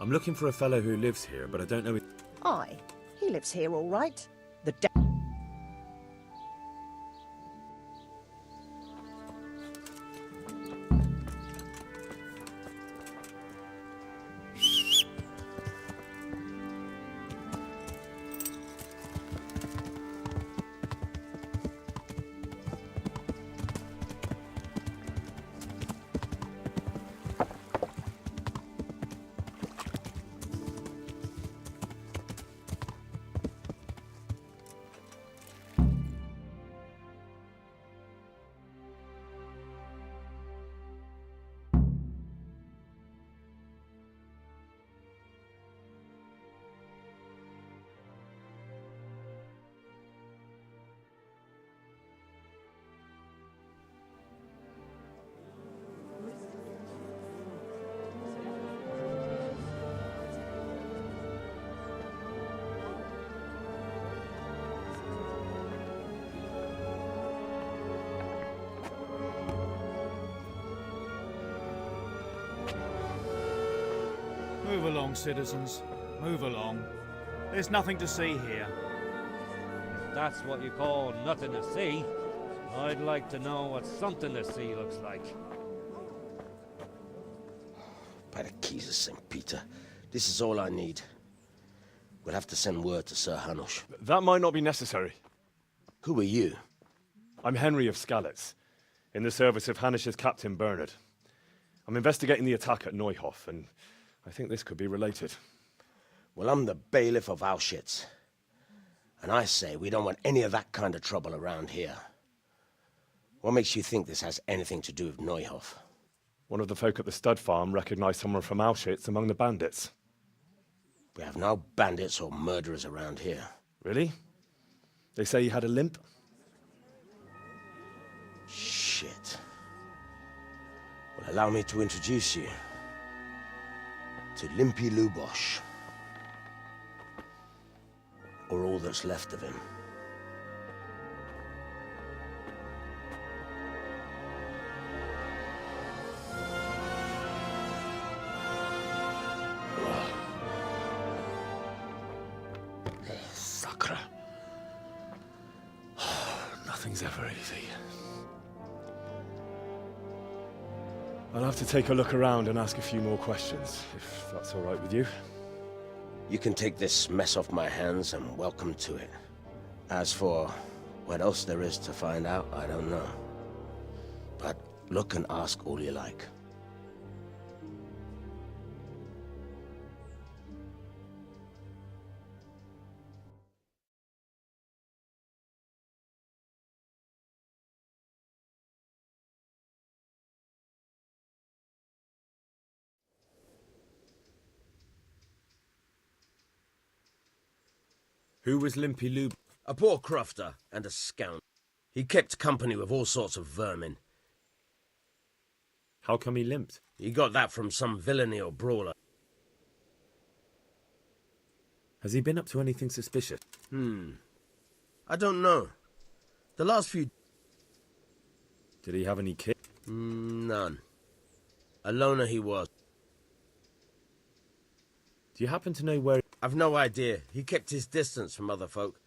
I'm looking for a fellow who lives here, but I don't know if... Aye, he lives here all right. The Move along, citizens. Move along. There's nothing to see here. If that's what you call nothing to see, I'd like to know what something to see looks like. By the keys of St. Peter, this is all I need. We'll have to send word to Sir Hanush. That might not be necessary. Who are you? I'm Henry of Skalitz, in the service of Hanush's Captain Bernard. I'm investigating the attack at Neuhof, and I think this could be related. Well, I'm the bailiff of Auschwitz. And I say we don't want any of that kind of trouble around here. What makes you think this has anything to do with Neuhof? One of the folk at the stud farm recognized someone from Auschwitz among the bandits. We have no bandits or murderers around here. Really? They say he had a limp? Shit. Well, allow me to introduce you to Limpy Lubosh. Or all that's left of him. Sakra. Nothing's ever easy. I'll have to take a look around and ask a few more questions, if that's all right with you. You can take this mess off my hands and welcome to it. As for what else there is to find out, I don't know. But look and ask all you like. Who was Limpy Lube? A poor crofter and a scoundrel. He kept company with all sorts of vermin. How come he limped? He got that from some villainy or brawler. Has he been up to anything suspicious? I don't know. The last few... Did he have any kids? None. A loner he was. Do you happen to know where... I've no idea. He kept his distance from other folk.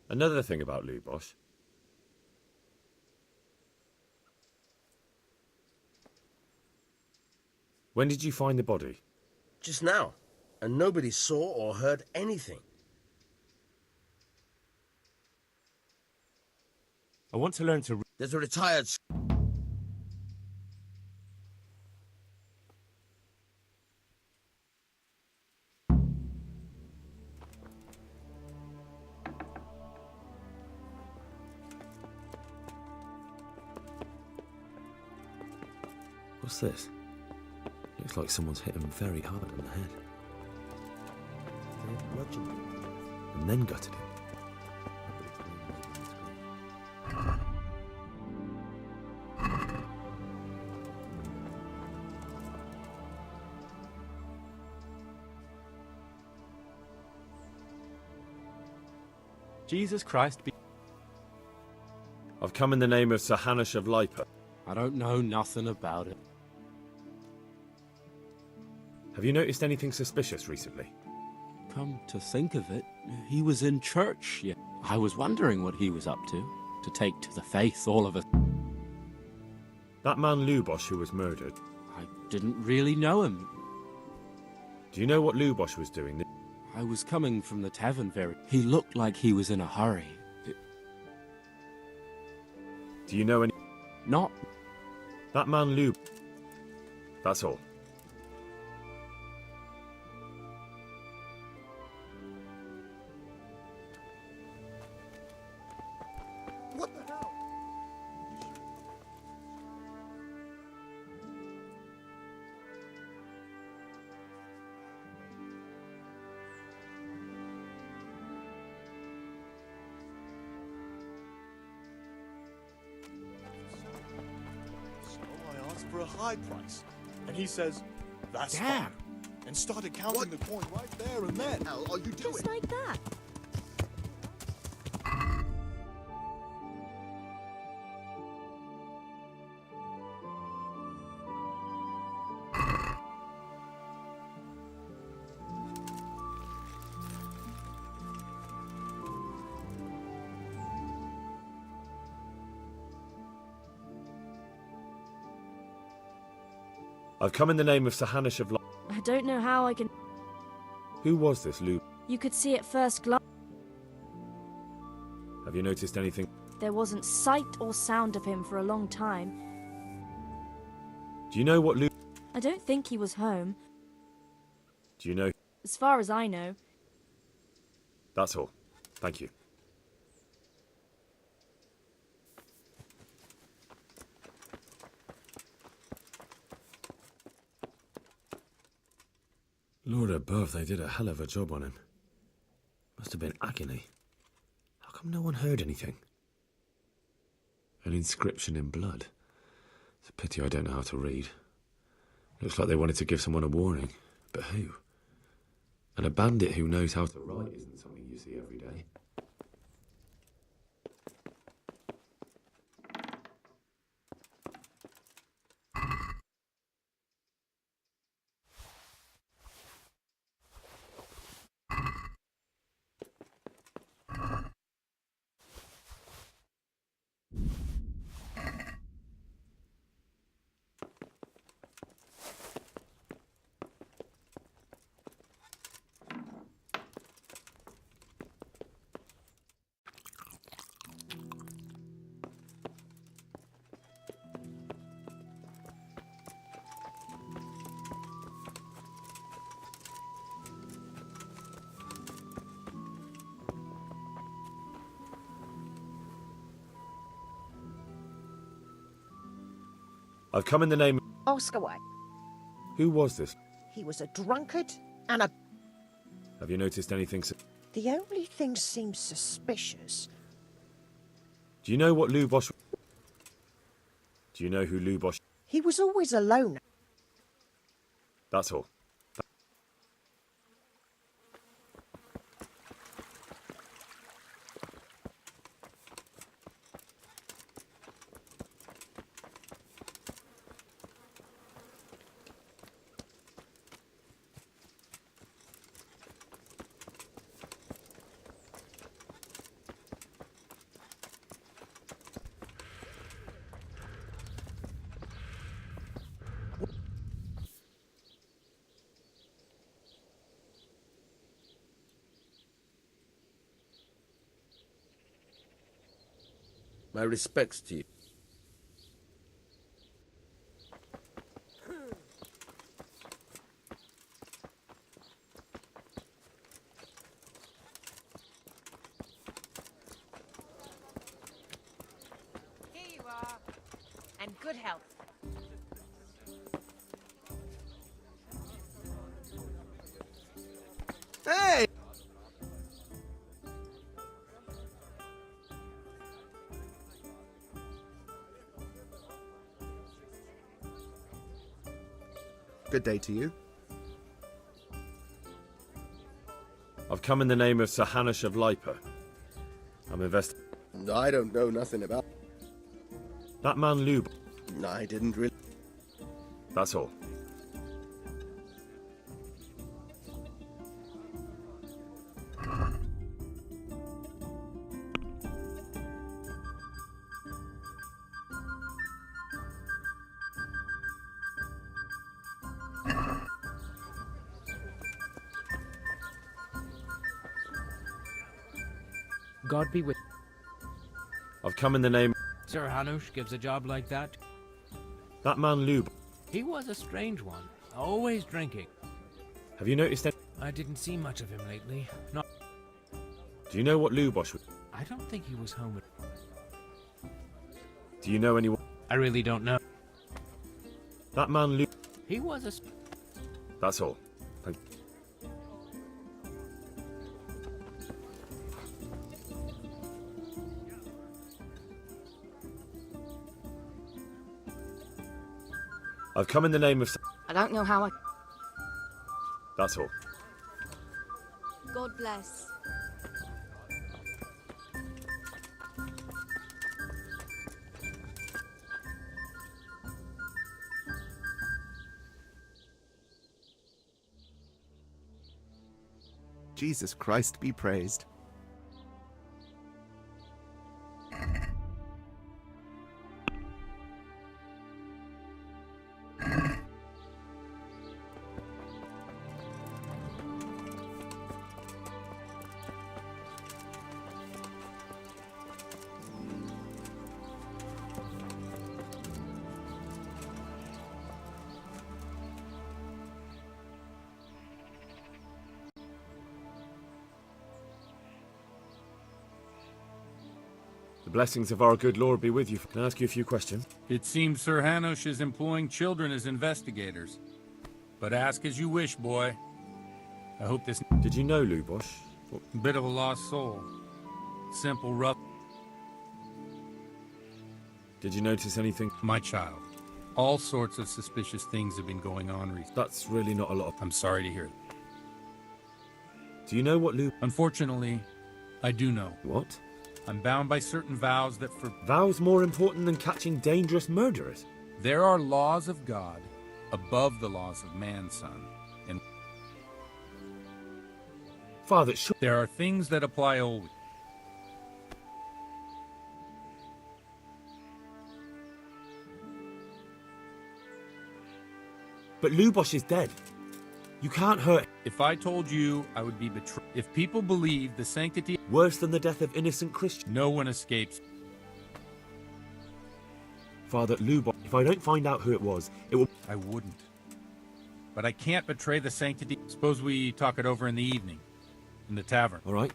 Another thing about Lubosh. When did you find the body? Just now. And nobody saw or heard anything. I want to learn to... There's a retired... What's this? Looks like someone's hit him very hard on the head. And then gutted him. Jesus Christ be... I've come in the name of Sir Hanush of Lipa. I don't know nothing about it. Have you noticed anything suspicious recently? Come to think of it, he was in church. Yeah. I was wondering what he was up to take to the faith all of us. That man Lubosh who was murdered. I didn't really know him. Do you know what Lubosh was doing? I was coming from the tavern very... He looked like he was in a hurry. Do you know any... Not... That man Lub... That's all. What the hell? So I asked for a high price, and he says, "That's fine," and started counting the coin right there and then. How are you doing? Just like that. I've come in the name of Sir Hanush of Lipa. I don't know how I can... Who was this Lub? You could see at first glance Have you noticed anything? there wasn't sight or sound of him for a long time. Do you know what Lub... I don't think he was home. Do you know... As far as I know. That's all. Thank you. Lord above, they did a hell of a job on him. Must have been agony. How come no one heard anything? An inscription in blood. It's a pity I don't know how to read. Looks like they wanted to give someone a warning. But who? And a bandit who knows how to write isn't something you see every day. I've come in the name... Ask away. Who was this? He was a drunkard and a... Have you noticed anything... The only thing seems suspicious. Do you know what Lubosh... Do you know who Lubosh... He was always alone. That's all. My respects to you. Here you are. And good health. Hey! Good day to you. I've come in the name of Sir Hanush of Lipa. I'm investing. I don't know nothing about. That man Lube. I didn't really. That's all. God be with. I've come in the name. Sir Hanush gives a job like that. That man Lube. He was a strange one, always drinking. Have you noticed that? I didn't see much of him lately. Not. Do you know what Lubosh was? I don't think he was home. Do you know anyone? I really don't know. That man Lube. He was a. That's all. Thank. I've come in the name of. I don't know how I. That's all. God bless. Jesus Christ be praised. The blessings of our good Lord be with you. Can I ask you a few questions? It seems Sir Hanush is employing children as investigators. But ask as you wish, boy. I hope this... Did you know Lubosh? Bit of a lost soul. Simple, rough... Did you notice anything? My child. All sorts of suspicious things have been going on recently. That's really not a lot. I'm sorry to hear it. Do you know what Unfortunately, I do know. What? I'm bound by certain vows that for... Vows more important than catching dangerous murderers? There are laws of God above the laws of man, son. And... Father, there are things that apply always. But Lubosh is dead. You can't hurt. If I told you, I would be betrayed. If people believe the sanctity... Worse than the death of innocent Christians. No one escapes. Father, Lubosh, if I don't find out who it was, it will... I wouldn't. But I can't betray the sanctity. Suppose we talk it over in the evening. In the tavern. All right.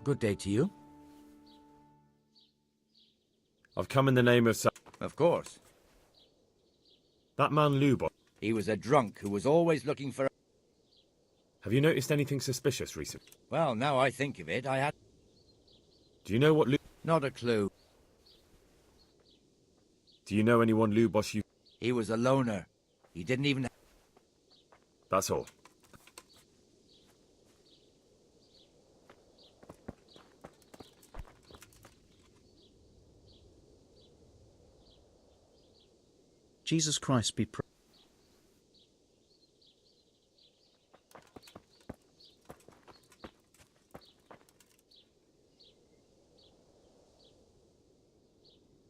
Good day to you. I've come in the name of... Of course. That man Lubosh. He was a drunk who was always looking for... Have you noticed anything suspicious recently? Well, now I think of it, I had... Do you know what Not a clue. Do you know anyone Lubosh you... He was a loner. He didn't even... That's all. Jesus Christ be praised.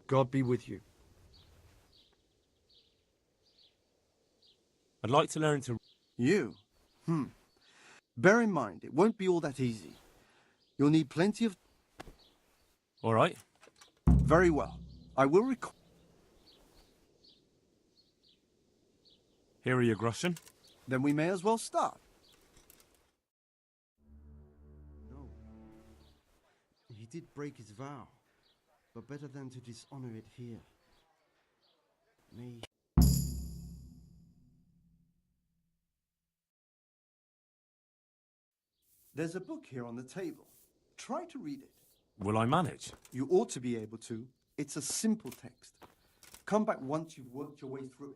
God be with you. I'd like to learn to... You? Bear in mind, it won't be all that easy. You'll need plenty of... All right. Very well. I will record... Here are your groschen. Then we may as well start. No. He did break his vow, but better than to dishonor it here. Me. There's a book here on the table. Try to read it. Will I manage? You ought to be able to. It's a simple text. Come back once you've worked your way through it.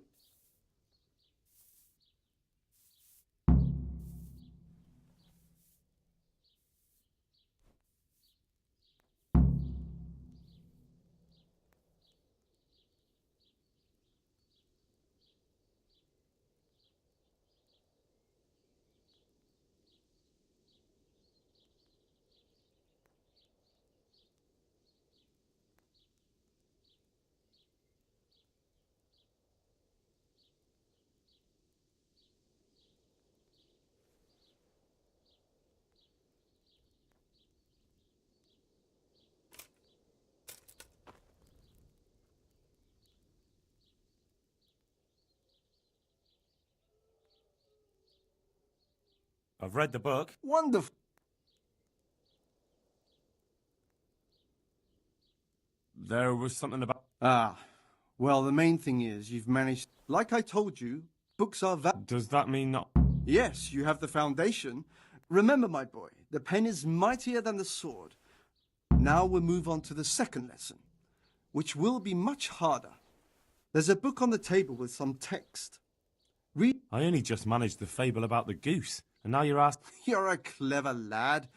I've read the book. Wonderful. There was something about... Ah, well, the main thing is you've managed... Like I told you, books are Does that mean not... Yes, you have the foundation. Remember, my boy, the pen is mightier than the sword. Now we'll move on to the second lesson, which will be much harder. There's a book on the table with some text. Read... I only just managed the fable about the goose, and now you're asking... You're a clever lad.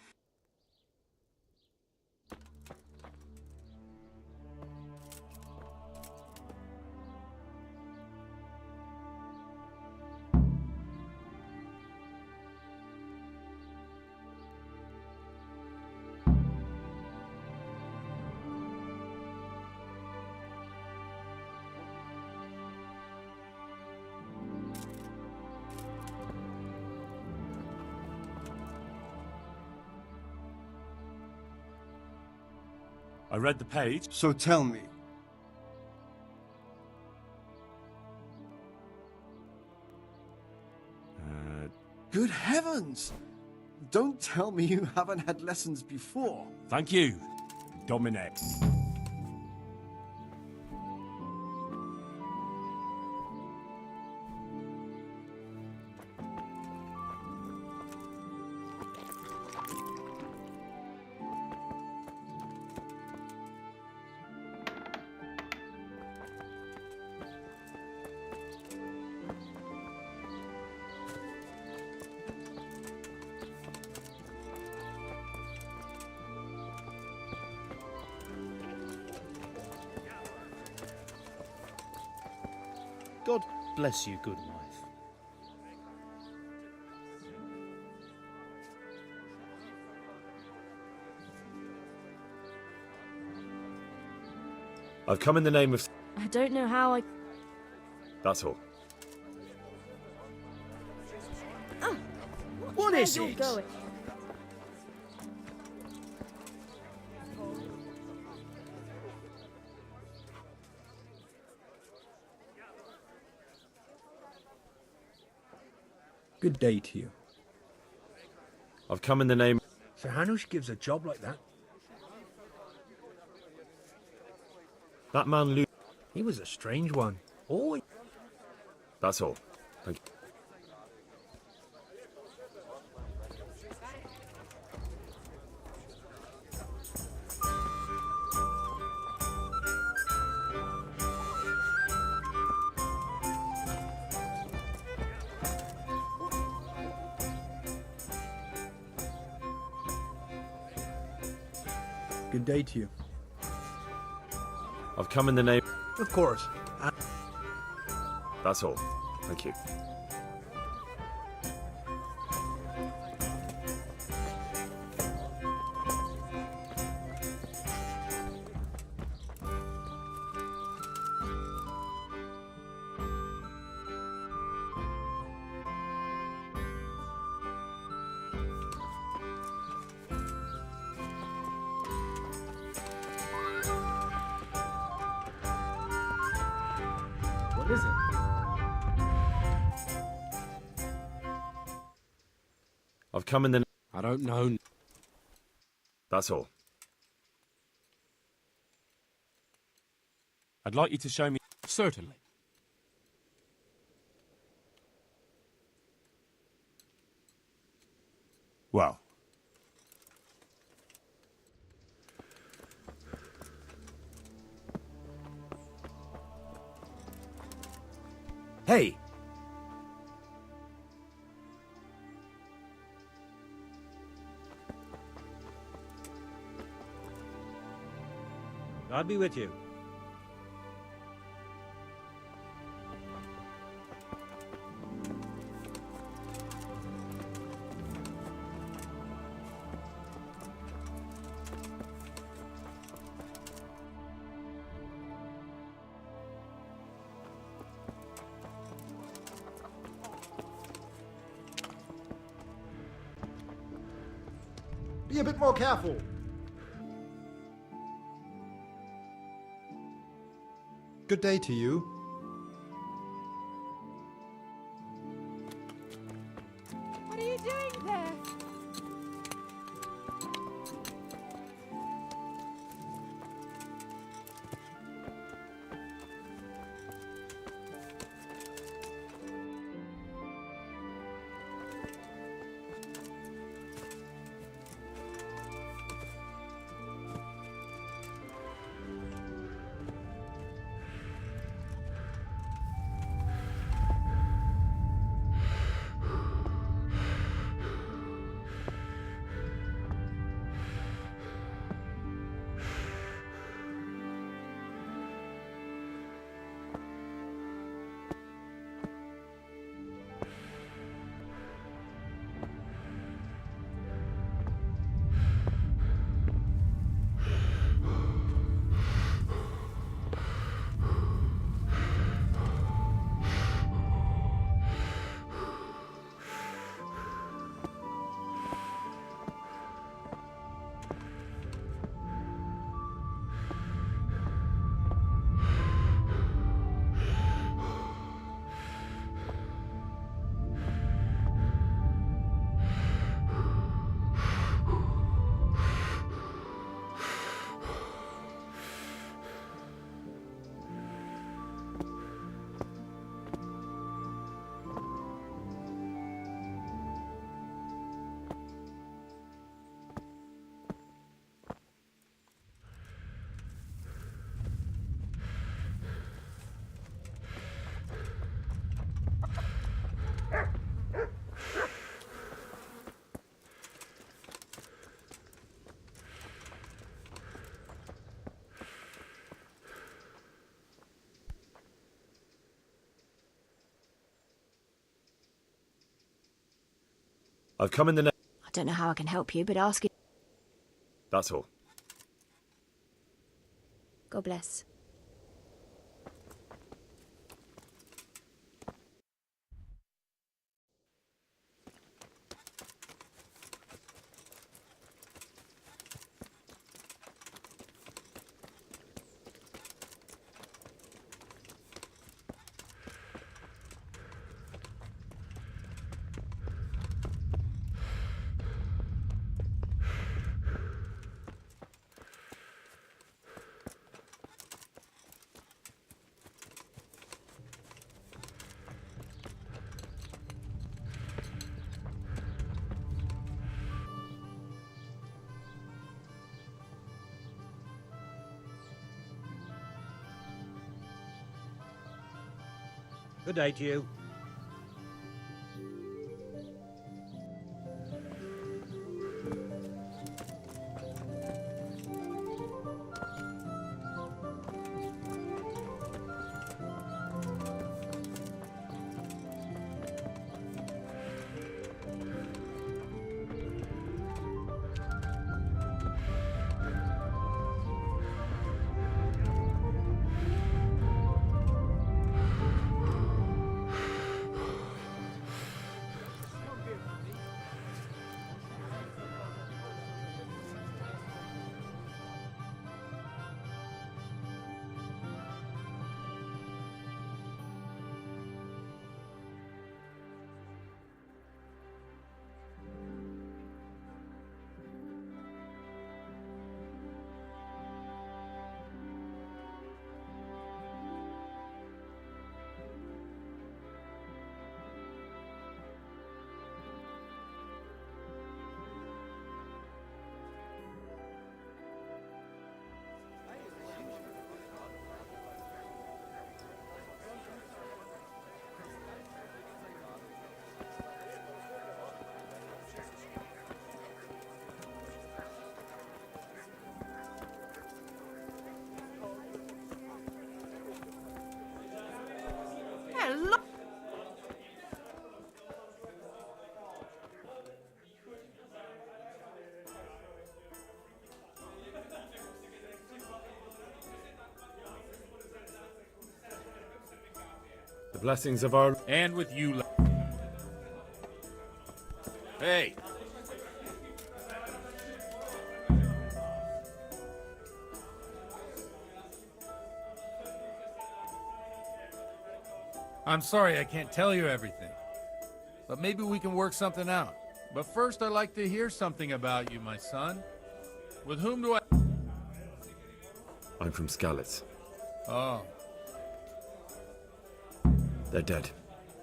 I read the page. So tell me. Good heavens! Don't tell me you haven't had lessons before. Thank you, Dominic. God bless you, good wife. I've come in the name of... I don't know how I... That's all. What is You're it? going. Good day to you. I've come in the name... Sir Hanush gives a job like that. That man Lu... He was a strange one. Always... That's all. Thank you. Good day to you. I've come in the name... Of course. That's all. Thank you. What is it? come in the... I don't know. That's all. I'd like you to show me... Certainly. Well. Hey! I'll be with you. Be a bit more careful. Good day to you. What are you doing there? I've come in the... I don't know how I can help you, but ask it. That's all. God bless. Good day to you. blessings of our... And with you. Hey. I'm sorry I can't tell you everything. But maybe we can work something out. But first I'd like to hear something about you, my son. With whom do I... I'm from Skalitz. Oh. They're dead.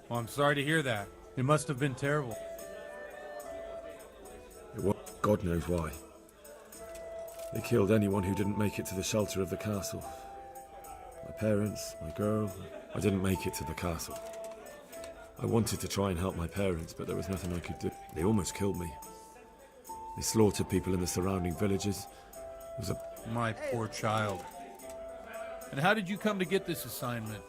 Well, I'm sorry to hear that. It must have been terrible. God knows why. They killed anyone who didn't make it to the shelter of the castle. My parents, my girl. I didn't make it to the castle. I wanted to try and help my parents, but there was nothing I could do. They almost killed me. They slaughtered people in the surrounding villages. It was a... My poor child. And how did you come to get this assignment?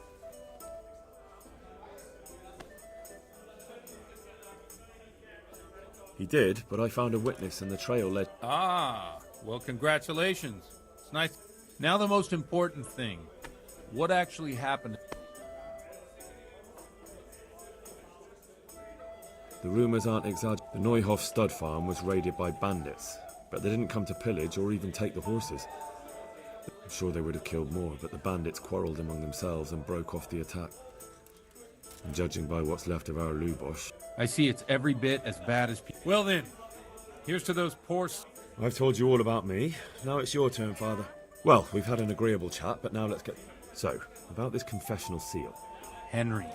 He did, but I found a witness and the trail led... Ah, well, congratulations. It's nice. Now the most important thing. What actually happened? The rumours aren't exaggerated. The Neuhof stud farm was raided by bandits, but they didn't come to pillage or even take the horses. I'm sure they would have killed more, but the bandits quarrelled among themselves and broke off the attack. And judging by what's left of our Lubosh... I see it's every bit as bad as... Well then, here's to those poor... I've told you all about me. Now it's your turn, Father. Well, we've had an agreeable chat, but now let's get... So, about this confessional seal. Henry,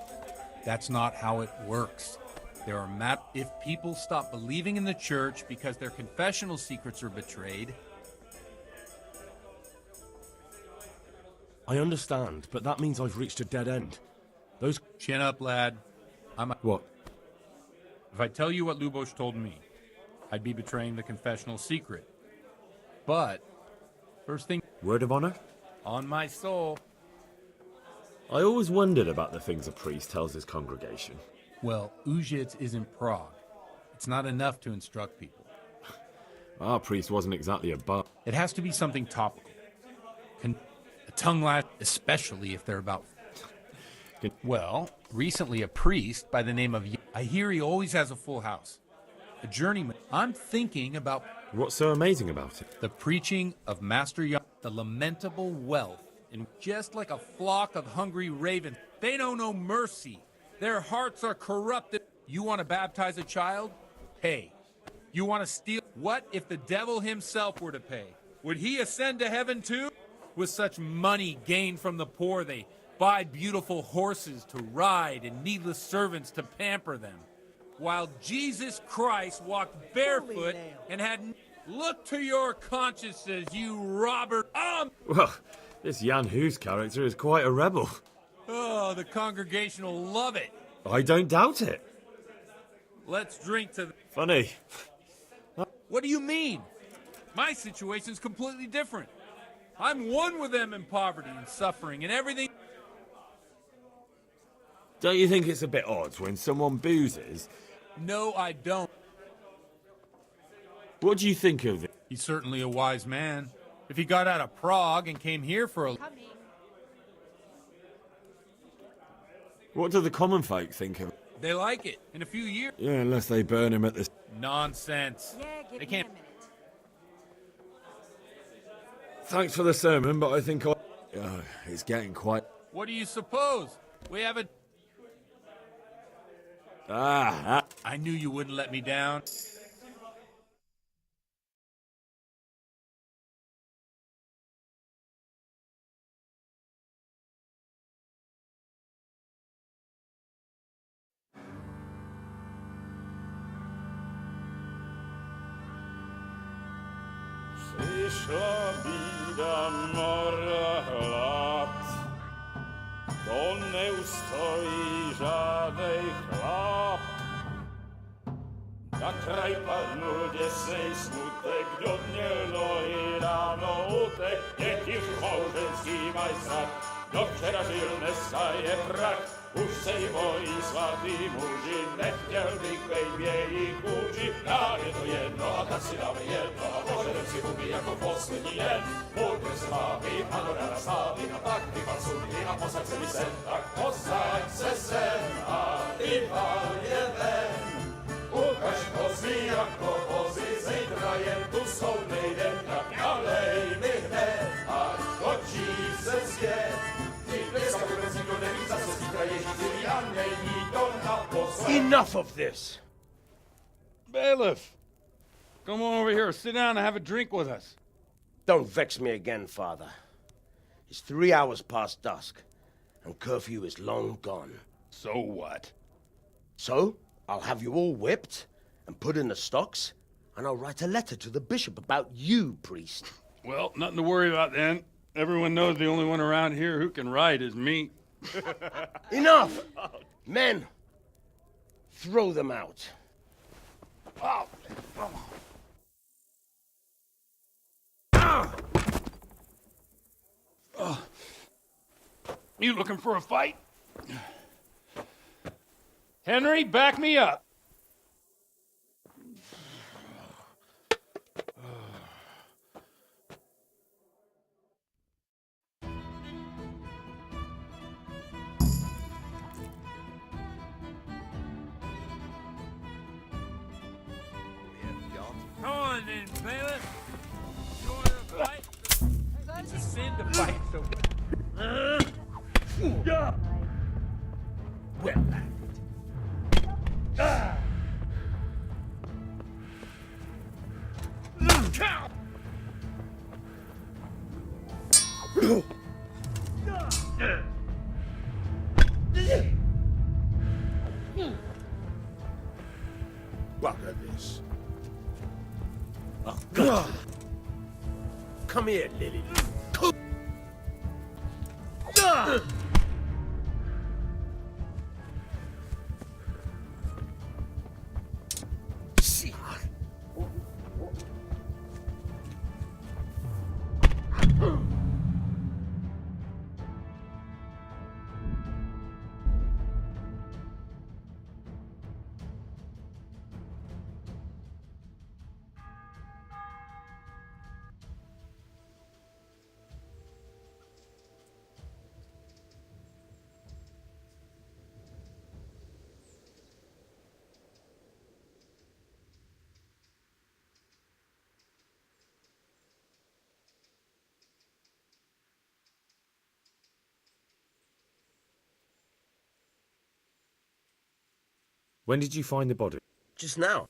that's not how it works. There are if people stop believing in the church because their confessional secrets are betrayed... I understand, but that means I've reached a dead end. Those... Chin up, lad. What? If I tell you what Lubosh told me, I'd be betraying the confessional secret. But, first thing... Word of honor? On my soul. I always wondered about the things a priest tells his congregation. Well, Ujits is in Prague. It's not enough to instruct people. Our priest wasn't exactly a butt. It has to be something topical. A tongue lash, especially if they're about... Well, recently a priest by the name of... I hear he always has a full house. A journeyman. I'm thinking about... What's so amazing about it? The preaching of Master Young. The lamentable wealth. And just like a flock of hungry ravens, they know no mercy. Their hearts are corrupted. You want to baptize a child? Pay. You want to steal? What if the devil himself were to pay? Would he ascend to heaven too? With such money gained from the poor, they buy beautiful horses to ride and needless servants to pamper them. While Jesus Christ walked barefoot and had... Look to your consciences, you robber... Well, this Jan Hughes character is quite a rebel. Oh, the congregation will love it. I don't doubt it. Let's drink to... Funny. What do you mean? My situation's completely different. I'm one with them in poverty and suffering and everything. Don't you think it's a bit odd when someone boozes? No, I don't. What do you think of it? He's certainly a wise man. If he got out of Prague and came here for a... What do the common folk think of it? They like it. In a few years... Yeah, unless they burn him at this... Nonsense. Yeah, give they me can't... a minute. Thanks for the sermon, but I think it's getting quite... What do you suppose? We have a... I knew you wouldn't let me down. Przyszła bida mora lat, to nie ustoi żadnej chlap. Na kraj padł dziesnej smutek, dodnielno i rano utek, nie tiż małżeński majstrat, do wczera żył nestaje brak. Už se mojí svatý muži, nechtěl bych bejt jejich kůži. Nám je to jedno a tak si dáme jedno a požerem si huby jako poslední den. Půjďme se vábit a do rána slávit a pak vypal sudy a posaď se mi sem. Tak posaď se sem a vypal je ven. Ukaž kozy jako kozy, zítra jen tu jsou nejden, tak nalej mi hned, ať točí se svět. Enough of this! Bailiff! Come on over here, sit down and have a drink with us. Don't vex me again, Father. It's 3 hours past dusk, and curfew is long gone. So what? So, I'll have you all whipped, and put in the stocks, and I'll write a letter to the bishop about you, priest. Well, nothing to worry about then. Everyone knows the only one around here who can write is me. Enough! Men, throw them out. Oh. You looking for a fight? Henry, back me up. Come on then, bailiff. You want to fight? It's a sin to fight, so... Well Bugger this. Oh, God. Come here, Lily. When did you find the body? Just now.